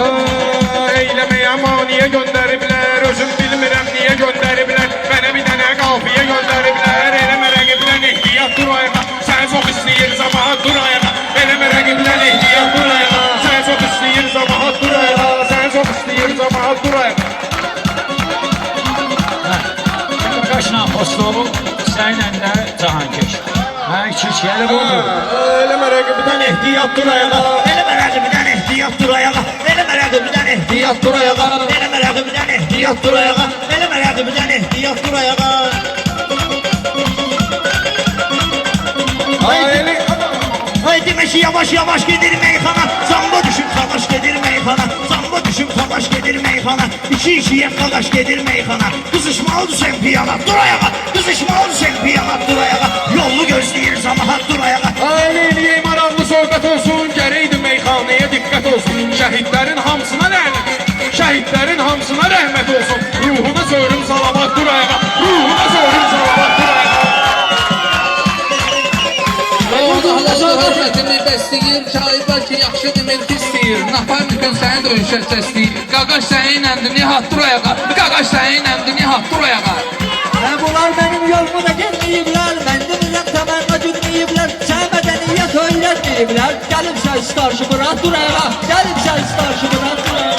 Eyləməyə maniyə göndəriblər, özüm bilmirəm niyə göndəriblər. Mənə bir dənə qafiyə göndəriblər. Eləmə rəqibdən ehtiyat dur ayağa, sən çox istəyir camaat dur ayağa. Eləmə rəqibdən ehtiyat dur ayağa, sən çox istəyir camaat dur ayağa, sən çox istəyir camaat dur ayağa. Qaşla Xosrovun sənlə də Cahankeş. İki gəlir oldu. Eləmə rəqibdən ehtiyat dur ayağa, Eləmə rəqibdən ehtiyat dur ayağa, eləmə rəqibdən ehtiyat dur ayağa, eləmə rəqibdən ehtiyat dur ayağa, eləmə rəqibdən ehtiyat dur ayağa. Haydi meşi yavaş yavaş gedir meyxana, zamba düşüp savaş gedir meyxana, zamba düşüp savaş gedir meyxana, iki yakaş gedir meyxana. Kızışmalı sen piyana dur ayağa, kızışmalı sen piyana dur ayağa, yollu gözleyir zamahat dur ayağa. Ailəliyə maraqlı sohbət olsun, gərəkdir meyxanaya diqqət olsun. Şəhidlərin hamısına rəhmət, şəhidlərin hamısına rəhmət olsun. Ruhuna söylüm salavat dur ayağa, ruhuna söylüm salavat dur ayağa. Hörmətini bəsləyir, şahid var ki, yaxşı demir, pis deyir. Napar mümkün səni döyüşə səsləyir. Qaqaş səninləmdir, nihat dur ayağa, qaqaş səninləmdir, nihat dur ayağa. Bunlar benim yolumu da gelmeyibler, mendimizden temenna gülmeyibler, sen medeniyet öğretmeyibler. Gelip sen starşı bırak dur ayağa, gelip sen starşı bırak dur ayağa.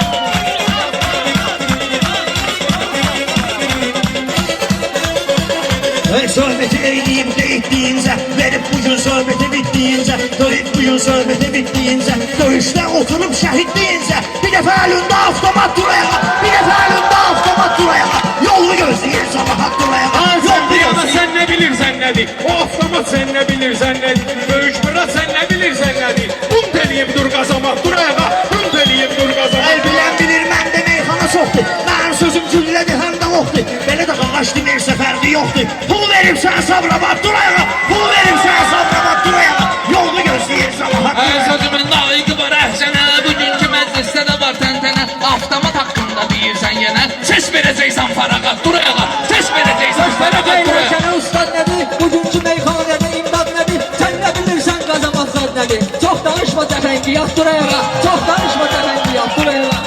Sohbeti eğleyip de ettiğince, verip bugün sohbeti bittiğince, döyüp bugün sohbeti bittiğince, dövüşte oturup şehit deyince, bir defa elinde avtomat dur ayağa, bir defa elinde avtomat dur ayağa, yolunu gözleyir sabahat dur ayağa. Sen sen ne bilirsen nedir? O avtomat sen ne bilirsen nedir? Dövüş bırak sen ne bilirsen nedir? Bunteliyim dur kazamak dur ayağa, bunteliyim dur kazamak. El bilen bilir məndə meyxana çoxdur, mənim sözüm güllədir həm də oxdur, belə də qalaş demir səfərdi yoxdur. Pul verib sən sabrabat dur ayağa, pul verib sən sabrabat dur ayağa, yolunu gözləyir sabahat dur ayağa. Sözümün layiqi var əhsənə, bugünkü məclisdə də var təntənə. Avtomat haqqında deyirsən yenə, ses verəcəksən faraqa dur ayağa, ses verəcəksən faraqa dur ayağa. Eyləkənə ustad nədir, bugünkü meyxanədə imdad nədir, sən nə bilirsən qazamazlar nədir. Çox danışma cəfəngiyat dur ayağa, çox danışma cəfəngiyat dur ayağa.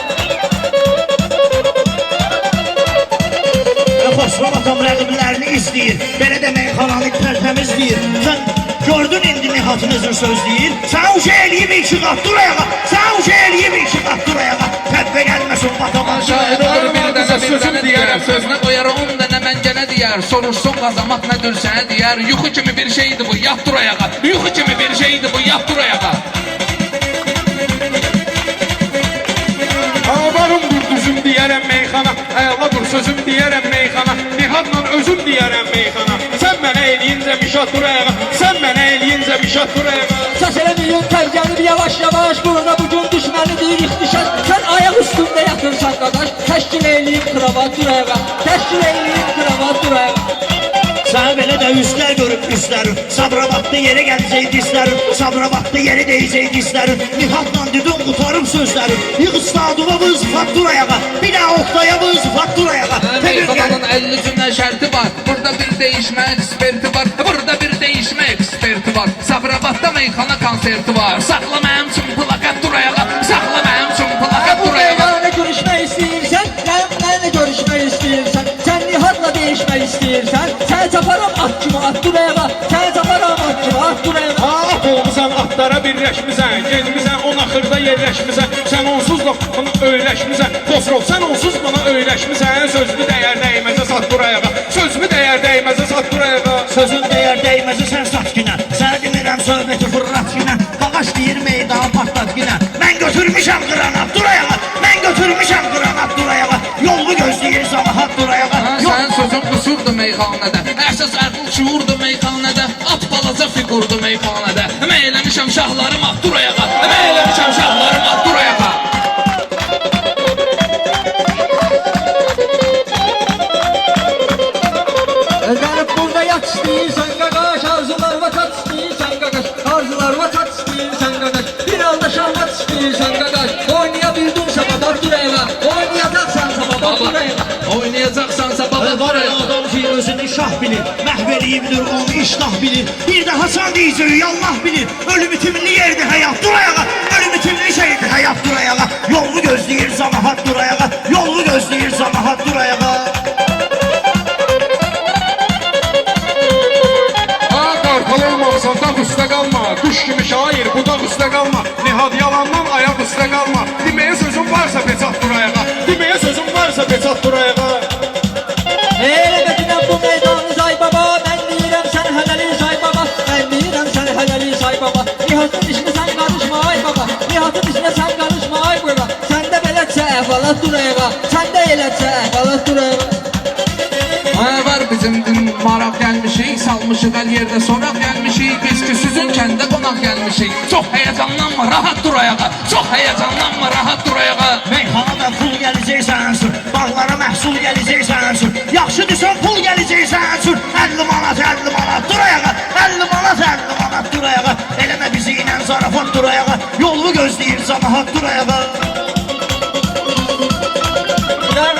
Xosrov atam rəqiblərini istəyir, belə də meyxananı tərtəmizləyir. Sən gördün indi nihatın özür sözləyir, sən uca eləyib iki qat dur ayağa, sən uca eləyib iki qat dur ayağa, təbbə gəlməsin batama. Şahid olur bir dənə deyər, sözünə qoyar 10 dənə məncənə deyər. Sorursun qazamaq nədir sənə deyər, yuxu kimi bir şeydir bu, yat dur ayağa, yuxu kimi bir şeydir bu, yat dur ayağa. Varım dur düzüm deyərəm meyxana, ayala dur sözüm deyərəm meyxana, nihatla özüm deyərəm meyxana. Sən mənə eləyincə mişat dur ayağa, sən mənə eləyincə mişat dur ayağa. Səs eləməyin tərgənib yavaş yavaş, burada bugün düşmənidir ixtişaş. Sən ayaq üstündə yatırsan qadaş, təşkil eləyib kravat dur ayağa, təşkil eləyib kravat dur ayağa. Sənə belə də üzlər görüb üzlərim, sabrabatlı yerə gələcək dizlərim, sabrabatlı yerə deyəcək dizlərim, nihatla düdün qutarım sözlərim, yığ staduma vızfat dur ayağa, bir daha oktaya vızfat dur ayağa. Meyxananın 50 cümlə şərti var, burada bir değişmə eksperti var, burada bir değişmə eksperti var. Sabrabatda meyxana konserti var, saxla mənim üçün plakat dur ayağa, saxla mənim üçün plakat dur ayağa. Nə görüşmək istəyirsən, nə görüşmək istəyirsən, sən nihatla değişmək istəyirsən, sən çaparam at kimi at dur ayağa, sən çaparam at kimi at dur ayağa. At olmusan atlara birləşmisən, gezmisən on axırda yerləşmisən, sən onsuz da bana öyləşmisən, Xosrov sən onsuz bana öyləşmisən, sözlü dəyər dəyməzə sat dur ayağa, sözlü dəyər dəyməzə sat dur ayağa. Sözün dəyər dəyməzi sən sat günə, sənə demirəm söhbəti fırlat günə, qaqaş deyir meydanı patlat günə, mən götürmüşəm qranat dur ayağa, mən götürmüşəm qranat dur ayağa, yolunu gözləyir sabahat dur ayağa. Sənin sözün qüsurdu meyxanədə, əsas əql şuurdu meyxanədə, at balaca figurdu meyxanədə. Meyləmişəm şahlarım at dur ayağa, meyləmişəm şahlarım at dur ayağa. Gəlib burada yat istəyirsən qaqaş, arzular vatat istəyirsən qaqaş, arzular vatat istəyirsən qaqaş, bir anda şahmat istəyirsən qaqaş, oynaya bildin sababat dur ayağa, oynayacaqsan sababat dur ayağa. Oynayacaqsan sababat dur ayağa. Adam ki özünü şah bilir, məhvəliyibdir onu iştah bilir, bir də Hasan diyeceği Allah bilir, ölüm itimli yerdi həyat dur ayağa, ölüm itimli şeydi həyat dur ayağa, yolunu gözləyir. camaat dur ayağa. Yolunu gözləyir camaat dur ayağa. Qartal olmamısan dağ üstə qalma. Duş kimi şair bu dağ üstə qalma. Nihad yalandan ayaq üstə qalma. Deməyə sözün varsa peçat dur ayağa. Deməyə sözün varsa peçat dur ayağa. Elə götürəm bu meydanı say baba. Mən deyirəm sən hələli say baba. Mən deyirəm sən hələli say baba. Nihatın işinə sən qarışma ay baba. Nihatın işinə sən qarışma ay baba. Sən də beləcə əhvalat dur ayağa. Sən də eləcə əhvalat dur ayağa. Var bizim dün maraq gəlmişik, salmışıq hər yerdə soraq gəlmişik. Biz ki sizin kəndə qonaq gəlmişik. Çox həyəcanlanma, rahat dur ayağa. Çox həyəcanlanma, rahat dur ayağa. Meyxanadan pul gələcək sənsün. Bağlara məhsul gələcək sənsün. Yaxşı desən pul gələcək sənsün. 50 manat, 50 manat dur ayağa. 50 manat, 50 manat dur ayağa. Eləmə bizi ilə zarafat dur ayağa. Yolunu gözləyir camaat dur ayağa.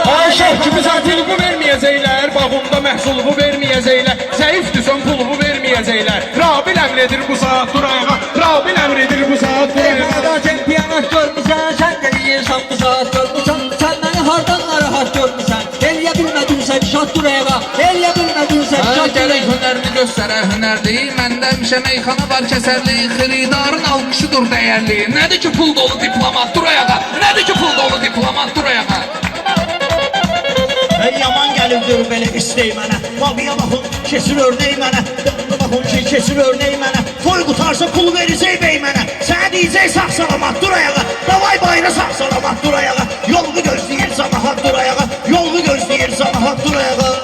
Ayşə kimi pulumu verməyəcəklər. Bağımda məhsulumu verməyəcəklər. Zəifdirsən pulumu verməyəcəklər. Rabil əmr edir bu saat dur ayağa. Rabil əmr edir bu saat dur ayağa. Eyvada çempiyonat görmüsən, sən də deyirsən bu saat görmüsən. Sən məni hardan narahat görmüsən. Eləyə bilmədinsə şat dur ayağa. Eləyə bilmədinsə şat dur Gələk ayağa. hünərini göstərə hünərli. Məndə həmişə meyxana var kəsərli. Xiridarın alqışıdır dəyərli. Nədir ki pul dolu diplomat dur ayağa. Nədir ki pul dolu diplomat dur ayağa. Yaman gəlirdir belə istey mənə. Babaya baxın, keçir örnək mənə. Babaya baxın ki, keçir örnək mənə. Toy qutarsa pul verəcək bey mənə. Sənə deyəcək sağ salamat dur ayağa. Davay bayra sağ salamat dur ayağa. Yolunu gözləyir camaat dur ayağa. Yolunu gözləyir camaat dur ayağa.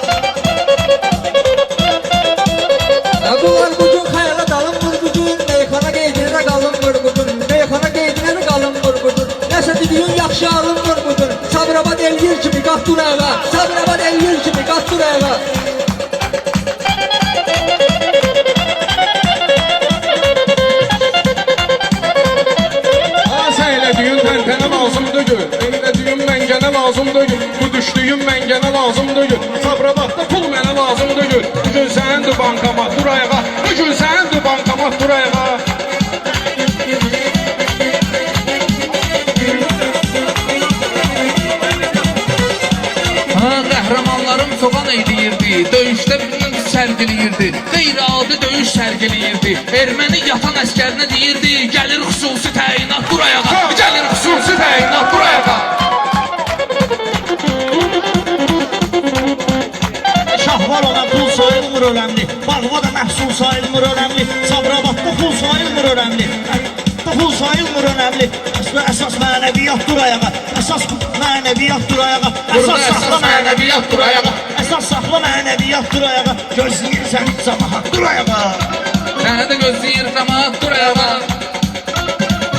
Bunlar bugün xəyala dalın vurgucun. Meyxana qeydinə qalın vurgucun. Meyxana qeydinə də qalın vurgucun. Nəsə dediyin yaxşı alın vurgucun. Sabirabad elgir kimi qat dur ayağa. Sabirabad elgir kimi qat dur ayağa. Sən elədiyin təntənə lazımdır gör. Elədiyin məngənə lazımdır gör. Bu düşdüyün məngənə lazımdır gör. Sabirabadda pul mənə lazımdır gör. Bugün səndir bankamat dur ayağa. Bugün səndir bankamat dur ayağa. Qəhrəmanlarım çoban eyləyirdi. Döyüşdə sərgiləyirdi. Qeyri-adi döyüş sərgiləyirdi. Erməni yatan əskərinə deyirdi. Gəlir xüsusi təyinat dur ayağa. Gəlir xüsusi təyinat dur ayağa. Şahvar olan pul sayılmır önemli. Bağva da məhsul sayılmır önemli. Sabirabadda pul sayılmır önemli. Pul sayılmır önemli. Əsas mənəviyyat dur ayağa. Əsas mənəviyyat dur ayağa. Burada əsas mənəviyyat dur ayağa. Əsas saxla mənəviyyat dur ayağa. Gözləyirsən camaat dur ayağa. Səni də gözləyir camaat dur ayağa.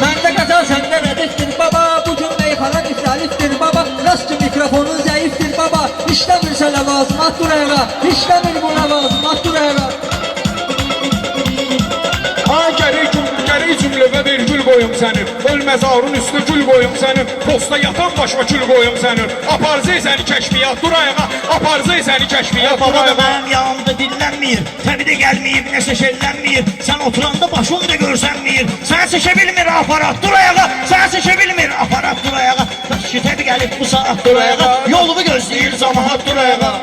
Məndə qaza səndə rədifdir baba. Bugün meyxana müxtəlifdir baba. Rastı mikrofonun zəifdir baba. İşləmirsə ləvazimat dur ayağa. İşləmir bu ləvazimat dur ayağa. Gərək cümləvə bir gül qoyum sənin. Öl məzarın üstü gül qoyum sənin. Posta yatan başma gül qoyum sənin. Aparcay səni kəşfiyyat dur ayağa. Aparcay səni kəşfiyyat dur Baba da ayağa. mənim yanımda dinlənmir. Təbi də gəlməyib, nə seçəllənmir. Sən oturanda başım da görsənmir. Səni seçə bilmir aparat dur ayağa. Səni seçə bilmir aparat dur ayağa. Daşı təbi gəlib bu saat dur ayağa. Yolunu gözləyir camaat dur ayağa.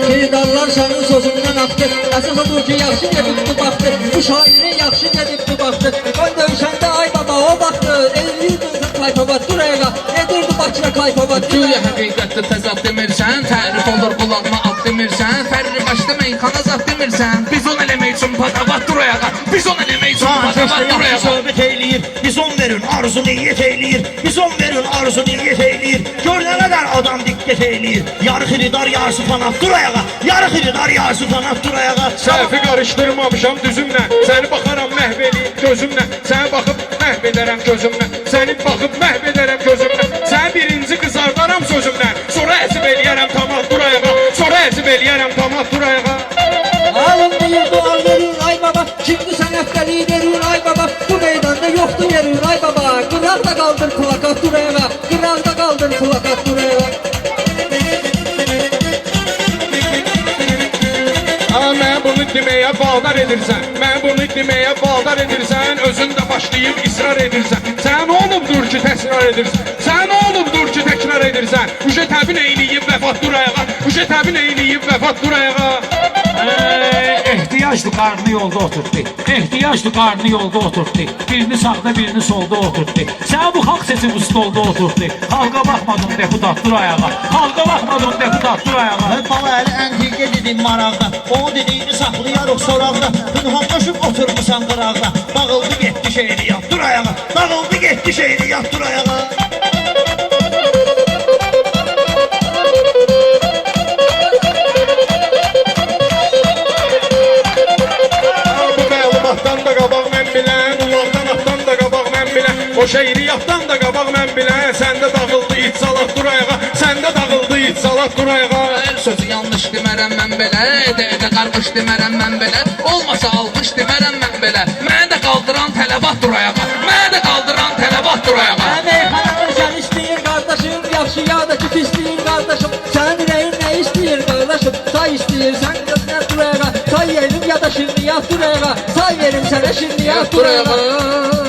Qeydarlar sənin sözündən aktı. Əsas odur ki, yaxşı gedib bu baxtı. Bu şairin yaxşı gedib bu baxtı. Ön dövüşəndə ay baba o baxtı. Elliydin sən kayfabat dur ayağa. Edirdi Bakıya kayfabat dur Güya ayağa. həqiqətdə təzad demirsən. Tərif olur qulağıma ad demirsən. Fərri başda meyxana zad demirsən. Biz on eləmək üçün patavat dur ayağa. Biz on eləmək üçün Ateşdə patavat dur yaxşı ayağa. söhbət eyləyir. Biz on verin arzu niyyət eyləyir. Biz on verin arzu niyyət eyləyir. Görünənə qədər adam diqqət eyləyir. Yarı xiridar yarısı fanat dur ayağa. Yarı xiridar yarısı fanat dur ayağa. Səhvi qarışdırmamışam düzümlə. Səni baxaram məhv eləyib gözümlə. Səni baxıb məhv edərəm gözümlə. Səni baxıb məhv edərəm gözümlə. Səni birinci qızardaram sözümlə. Sonra əsib eləyərəm tamat dur ayağa. Sonra əsib eləyərəm tamat dur ayağa. Alın deyir bu al verin ay baba. Şimdi sen öfkeliği verin ay baba. Bu meydanda yoktu yerin ay baba. Kırarda kaldır plakat dur ayağa. Kırarda kaldır plakat dur ayağa. deməyə vadar edirsən. Mən bunu deməyə vadar edirsən. Özün də başlayıb israr edirsən. Sən olubdur ki təkrar edirsən. Sən olubdur ki təkrar edirsən. Uşa təbin eyləyib vəfat dur ayağa. Uşa təbin eyləyib vəfat dur ayağa. Ehtiyaclı qarnı yolda oturtdu. Ehtiyaclı qarnı yolda oturtdu. Birini sağda, birini solda oturtdu. Sən bu xalq seçim stolda oturtdu. Xalqa baxmadın deputat dur ayağa. Xalqa baxmadın deputat dur ayağa. Bala əli əntiqə dedim maraqda. Onun dediyini saxlayarıq soraqda. Pınhanlaşıb oturmusan qıraqda. Dağıldı getdi şehri yat dur ayağa. Dağıldı getdi şehri yat dur ayağa. Bu məlumatdan da qabaq mən bilən, ulaqdan atdan da qabaq mən bilən, o şeiriyyatdan da qabaq mən bilən, səndə dağıldı it salat dur ayağa, səndə dağıldı it salat dur ayağa. Sözü yanlış demərəm mən belə, edə qarmış demərəm mən belə, olmasa almış demərəm mən belə. Mənə də qaldıran tələbat dur ayağa, mənə də qaldıran tələbat dur ayağa. Meyxanalar sən istəyir qardaşım, yaxşı ya da ki istəyir qardaşım. Sənin ürəyin nə istəyir qardaşım? Say istəyirsən qızlar dur ayağa. Say yerim ya da şirni yat dur ayağa. Say verim sənə şirni yat dur ayağa.